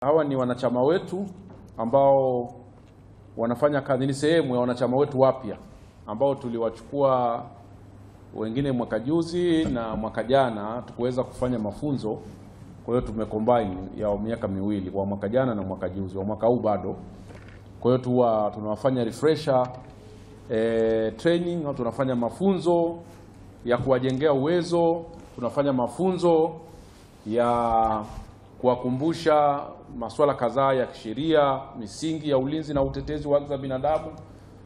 Hawa ni wanachama wetu ambao wanafanya kazi, ni sehemu ya wanachama wetu wapya ambao tuliwachukua wengine mwaka juzi na mwaka jana tukuweza kufanya mafunzo. Kwa hiyo tumecombine ya miaka miwili, wa mwaka jana na mwaka juzi, wa mwaka huu bado. Kwa hiyo tunawafanya refresher training, au tunafanya mafunzo ya kuwajengea uwezo, tunafanya mafunzo ya kuwakumbusha masuala kadhaa ya kisheria, misingi ya ulinzi na utetezi wa haki za binadamu.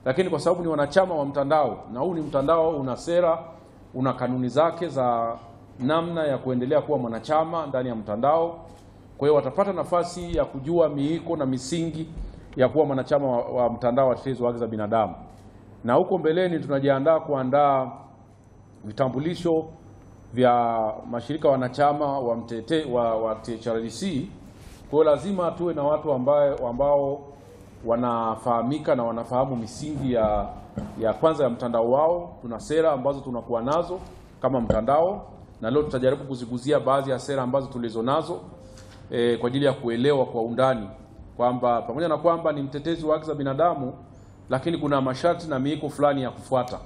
Lakini kwa sababu ni wanachama wa mtandao, na huu ni mtandao una sera, una kanuni zake za namna ya kuendelea kuwa mwanachama ndani ya mtandao. Kwa hiyo watapata nafasi ya kujua miiko na misingi ya kuwa mwanachama wa mtandao wa utetezi wa haki za binadamu. Na huko mbeleni tunajiandaa kuandaa vitambulisho vya mashirika wanachama wa THRC. Kwa hiyo lazima tuwe na watu ambao wanafahamika na wanafahamu misingi ya kwanza ya mtandao wao. Tuna sera ambazo tunakuwa nazo kama mtandao, na leo tutajaribu kuziguzia baadhi ya sera ambazo tulizo nazo kwa ajili ya kuelewa kwa undani kwamba pamoja na kwamba ni mtetezi wa haki za binadamu, lakini kuna masharti na miiko fulani ya kufuata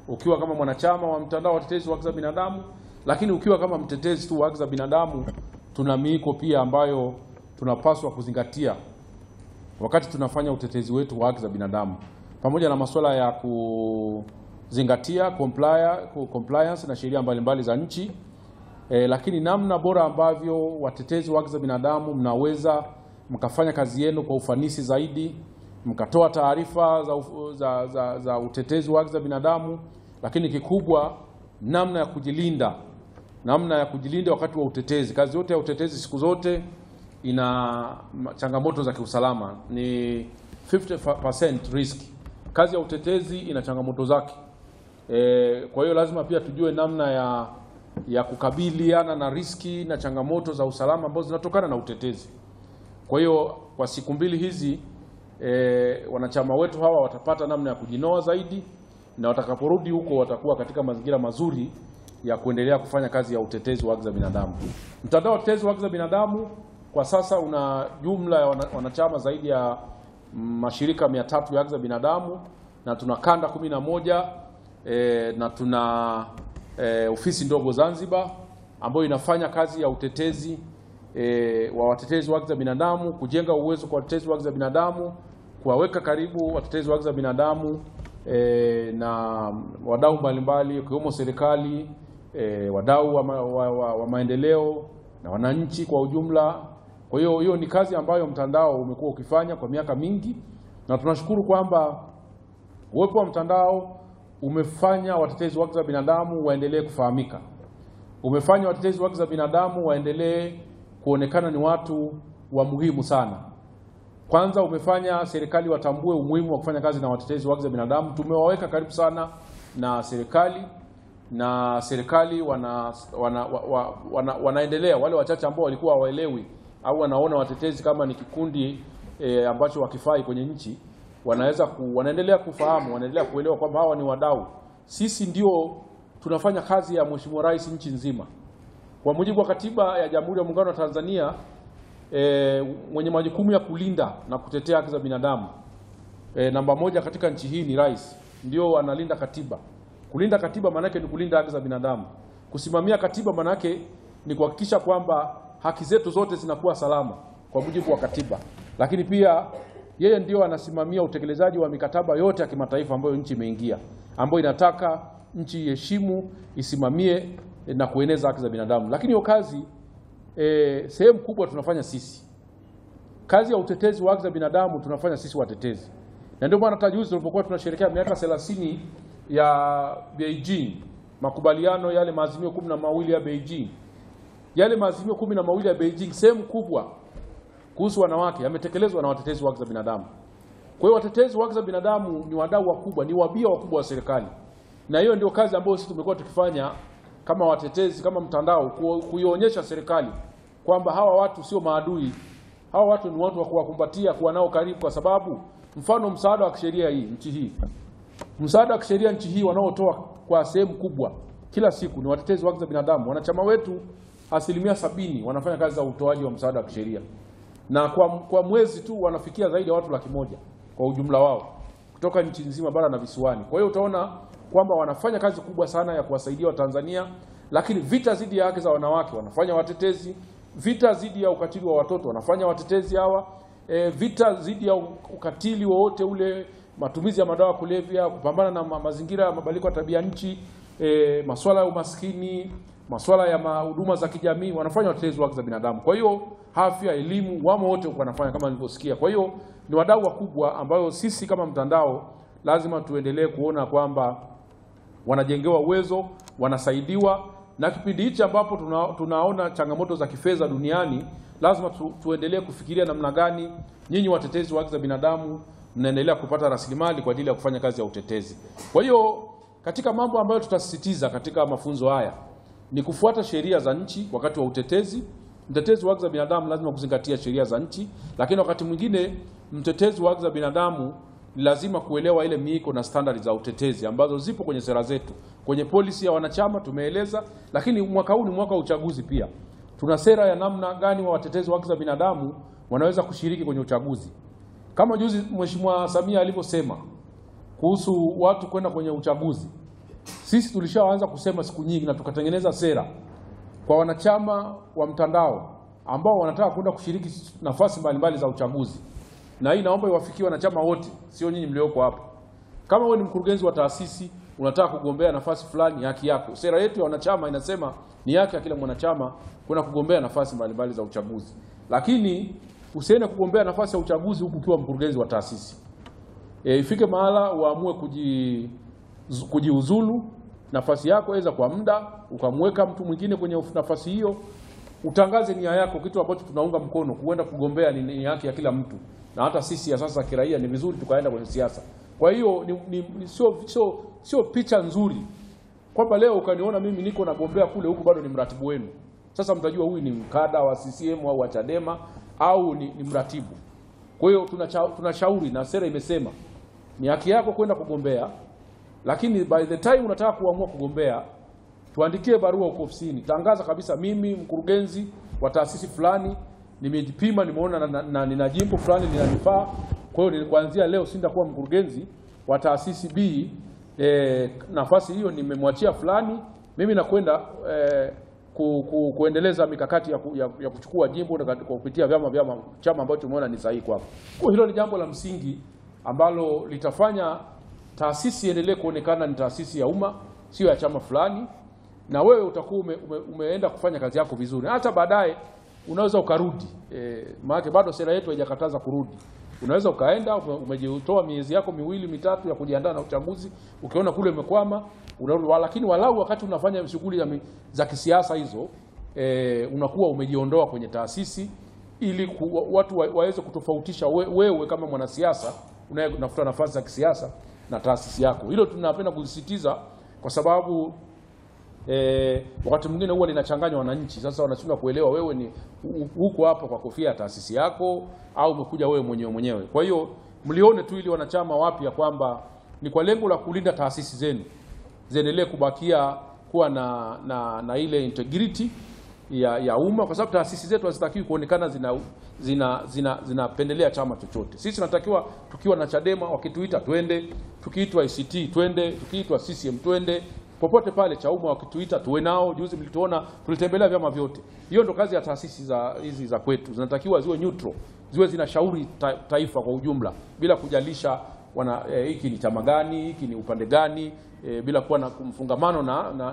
ukiwa kama mwanachama wa mtandao wa utetezi wa haki za binadamu. Lakini ukiwa kama mtetezi tu wa haki za binadamu, tuna miiko pia ambayo tunapaswa kuzingatia wakati tunafanya utetezi wetu wa haki za binadamu, pamoja na masuala ya kuzingatia compliance na sheria mbalimbali za nchi. Lakini namna bora ambavyo watetezi wa haki za binadamu mnaweza mkafanya kazi yenu kwa ufanisi zaidi, mkatoa taarifa za utetezi wa haki za binadamu. Lakini kikubwa, namna ya kujilinda wakati wa utetezi. Kazi yote ya utetezi siku zote ina changamoto za kiusalama, ni 50% risk. Kazi ya utetezi ina changamoto zake. Kwa hiyo lazima pia tujue namna ya kukabiliana na riski na changamoto za usalama ambazo zinatokana na utetezi. Kwa hiyo kwa siku mbili hizi wanachama wetu hawa watapata namna ya kujinoa zaidi, na watakaporudi huko watakuwa katika mazingira mazuri ya kuendelea kufanya kazi ya utetezi wa haki za binadamu. Mtandao wa utetezi wa haki za binadamu kwa sasa una jumla ya wanachama zaidi ya mashirika 300 ya haki za binadamu, na tuna kanda 11 na tuna ofisi ndogo Zanzibar ambayo inafanya kazi ya utetezi wa watetezi wa haki za binadamu, kujenga uwezo kwa watetezi wa haki za binadamu, kuwaweka karibu watetezi wa haki za binadamu na wadau mbalimbali ikiwemo serikali, wadau wa maendeleo na wananchi kwa ujumla. Kwa hiyo ni kazi ambayo mtandao umekuwa ukifanya kwa miaka mingi, na tunashukuru kwamba uwepo wa mtandao umefanya watetezi wa haki za binadamu waendelee kufahamika. Umefanya watetezi wa haki za binadamu waendelee kuonekana ni watu wa muhimu sana. Kwanza umefanya serikali watambue umuhimu wa kufanya kazi na watetezi wa haki za binadamu. Tumewaweka karibu sana na serikali, na serikali wanaendelea, wale wachache ambao walikuwa hawaelewi au wanaona watetezi kama ni kikundi ambacho wakifai kwenye nchi, wanaendelea kufahamu, wanaendelea kuelewa kwamba hawa ni wadau. Sisi ndio tunafanya kazi ya Mheshimiwa Rais nchi nzima. Kwa mujibu wa Katiba ya Jamhuri ya Muungano wa Tanzania, mwenye majukumu ya kulinda na kutetea haki za binadamu namba 1 katika nchi hii ni Rais. Ndio analinda katiba. Kulinda katiba maana yake ni kulinda haki za binadamu. Kusimamia katiba maana yake ni kuhakikisha kwamba haki zetu zote zinakuwa salama kwa mujibu wa katiba. Lakini pia yeye ndio anasimamia utekelezaji wa mikataba yote ya kimataifa ambayo nchi imeingia, ambayo inataka nchi iheshimu, isimamie na kueneza haki za binadamu. Lakini hiyo kazi sehemu kubwa tunafanya sisi. Kazi ya utetezi wa haki za binadamu tunafanya sisi watetezi. Na ndio maana hata juzi tulipokuwa tunasherehekea miaka 30 ya Beijing, makubaliano yale maazimio 12 ya Beijing. Yale maazimio 12 ya Beijing, sehemu kubwa kuhusu wanawake yametekelezwa na watetezi wa haki za binadamu. Kwa hiyo watetezi wa haki za binadamu ni wadau wakubwa, ni wabia wakubwa wa serikali. Na hiyo ndio kazi ambayo sisi tumekuwa tukifanya kama watetezi, kama mtandao, kuionyesha serikali kwamba hawa watu sio maadui. Hawa watu ni watu wa kuwakumbatia, kuwa nao karibu, kwa sababu mfano msaada wa kisheria nchi hii. Msaada wa kisheria nchi hii wanaotoa kwa sehemu kubwa kila siku ni watetezi wa haki za binadamu. Wanachama wetu 70% wanafanya kazi za utoaji wa msaada wa kisheria. na kwa mwezi tu wanafikia zaidi ya watu 100,000 kwa ujumla wao kutoka nchi nzima, bara na visiwani. Kwa hiyo utaona kwamba wanafanya kazi kubwa sana ya kuwasaidia Watanzania, lakini vita dhidi ya haki za wanawake wanafanya watetezi, vita dhidi ya ukatili wa watoto wanafanya watetezi hawa, vita dhidi ya ukatili wowote ule, matumizi ya madawa kulevya, kupambana na mazingira ya mabadiliko ya tabia nchi, masuala ya umaskini, masuala ya huduma za kijamii, wanafanya watetezi wa haki za binadamu. Kwa hiyo afya, elimu, wamo wote wanafanya kama nilivyosikia. Kwa hiyo ni wadau wakubwa ambayo sisi kama mtandao lazima tuendelee kuona kwamba wanajengewa uwezo, wanasaidiwa, na kipindi hichi ambapo tunaona changamoto za kifedha duniani, lazima tuendelee kufikiria namna gani nyinyi watetezi wa haki za binadamu mnaendelea kupata rasilimali kwa ajili ya kufanya kazi ya utetezi. Kwa hiyo katika mambo ambayo tutasisitiza katika mafunzo haya ni kufuata sheria za nchi wakati wa utetezi. Mtetezi wa haki za binadamu lazima kuzingatia sheria za nchi, lakini wakati mwingine mtetezi wa haki za binadamu ni lazima kuelewa ile miiko na standards za utetezi ambazo zipo kwenye sera zetu. Kwenye policy ya wanachama tumeeleza, lakini mwaka huu ni mwaka wa uchaguzi pia. Tuna sera ya namna gani wa watetezi wa haki za binadamu wanaweza kushiriki kwenye uchaguzi. Kama juzi Mheshimiwa Samia alivyosema kuhusu watu kwenda kwenye uchaguzi, sisi tulishaanza kusema siku nyingi na tukatengeneza sera kwa wanachama wa mtandao ambao wanataka kwenda kushiriki nafasi mbalimbali za uchaguzi. Na hii naomba iwafikie wanachama wote, sio nyinyi mlioko hapa. Kama wewe ni mkurugenzi wa taasisi, unataka kugombea nafasi fulani, haki yako. Sera yetu ya wanachama inasema ni haki ya kila mwanachama kwenda kugombea nafasi mbalimbali za uchaguzi. Lakini usiende kugombea nafasi ya uchaguzi huku ukiwa mkurugenzi wa taasisi. Ifike mahala uamue kujiuzulu nafasi yako, aidha kwa muda, ukamweka mtu mwingine kwenye nafasi hiyo, utangaze nia yako, kitu ambacho tunaunga mkono. Kuenda kugombea ni haki ya kila mtu, na hata sisi ya sasa kiraia ni vizuri tukaenda kwenye siasa. Kwa hiyo sio picha nzuri kwamba leo ukaniona mimi niko nagombea kule, huku bado ni mratibu wenu. Sasa mtajua huyu ni mkada wa CCM au wa Chadema au ni mratibu. Kwa hiyo tunashauri na sera imesema ni haki yako kwenda kugombea, lakini by the time unataka kuamua kugombea, tuandikie barua huko ofisini. Tangaza kabisa, mimi mkurugenzi wa taasisi fulani nimejipima, nimeona na nina jimbo fulani linanifaa. Kwa hiyo kuanzia leo sindakuwa mkurugenzi wa taasisi B, nafasi hiyo nimemwachia fulani, mimi nakwenda kuendeleza mikakati ya kuchukua jimbo kwa kupitia chama ambacho tumeona ni sahihi kwako. Kwa hilo ni jambo la msingi ambalo litafanya taasisi iendelee kuonekana ni taasisi ya umma, sio ya chama fulani, na wewe utakuwa umeenda kufanya kazi yako vizuri. Hata baadaye unaweza ukarudi, maana bado sera yetu haijakataza kurudi. Unaweza ukaenda umejitoa miezi yako 2-3 ya kujiandaa na uchaguzi, ukiona kule umekwama unarudi, lakini walau wakati unafanya shughuli za kisiasa hizo unakuwa umejiondoa kwenye taasisi, ili watu waweze kutofautisha wewe kama mwanasiasa unayefuta nafasi za kisiasa na taasisi yako. Hilo tunapenda kusisitiza kwa sababu wakati mwingine huwa linachanganya wananchi. Sasa wanashindwa kuelewa wewe ni huko hapa kwa kofia ya taasisi yako au umekuja wewe mwenyewe. Kwa hiyo mlione tu ili wanachama wapya kwamba ni kwa lengo la kulinda taasisi zenu ziendelee kubakia kuwa na ile integrity ya umma, kwa sababu taasisi zetu hazitakiwi kuonekana zinapendelea chama chochote. Sisi tunatakiwa tukiwa na Chadema wakituita twende, tukiitwa ICT twende, tukiitwa CCM twende, popote pale Chauma wakituita tuwe nao. Juzi mlituona tulitembelea vyama vyote. Hiyo ndo kazi ya taasisi hizi za kwetu. Zinatakiwa ziwe neutral, ziwe zinashauri taifa kwa ujumla bila kujalisha hiki ni chama gani, hiki ni upande gani, bila kuwa na mfungamano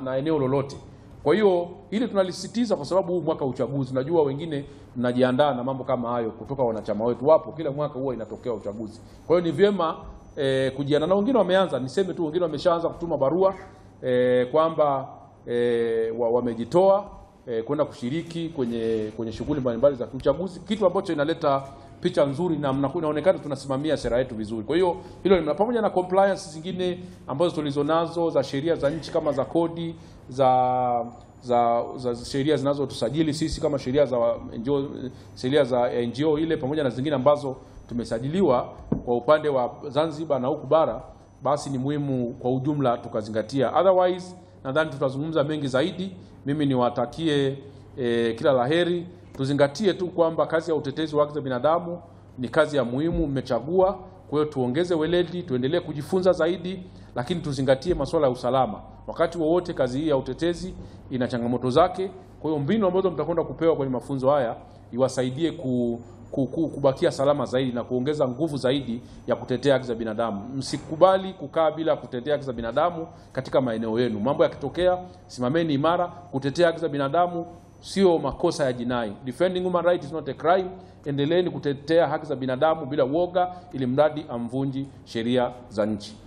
na eneo lolote. Kwa hiyo hili tunalisisitiza kwa sababu huu mwaka uchaguzi, najua wengine mnajiandaa na mambo kama hayo kutoka wanachama wetu wapo, kila mwaka huwa inatokea uchaguzi. Kwa hiyo ni vyema kujiandaa, na wengine wameanza, niseme tu wengine wameshaanza kutuma barua kwamba wamejitoa kwenda kushiriki kwenye shughuli mbalimbali za uchaguzi, kitu ambacho inaleta picha nzuri na inaonekana tunasimamia sera yetu vizuri. Kwa hiyo hilo ni pamoja na compliance zingine ambazo tulizonazo za sheria za nchi kama za kodi, za sheria zinazotusajili sisi kama sheria za NGO ile, pamoja na zingine ambazo tumesajiliwa kwa upande wa Zanzibar na huku bara, basi ni muhimu kwa ujumla tukazingatia. Otherwise nadhani tutazungumza mengi zaidi. Mimi niwatakie kila laheri tuzingatie tu kwamba kazi ya utetezi wa haki za binadamu ni kazi ya muhimu, mmechagua. Kwa hiyo tuongeze weledi, tuendelee kujifunza zaidi, lakini tuzingatie masuala ya usalama. Wakati wowote kazi hii ya utetezi ina changamoto zake. Kwa hiyo mbinu ambazo mtakwenda kupewa kwenye mafunzo haya iwasaidie kubakia salama zaidi na kuongeza nguvu zaidi ya kutetea haki za binadamu. Msikubali kukaa bila kutetea haki za binadamu katika maeneo yenu. Mambo yakitokea, simameni imara. Kutetea haki za binadamu sio makosa ya jinai. Defending human rights is not a crime. Endeleeni kutetea haki za binadamu bila woga, ili mradi amvunji sheria za nchi.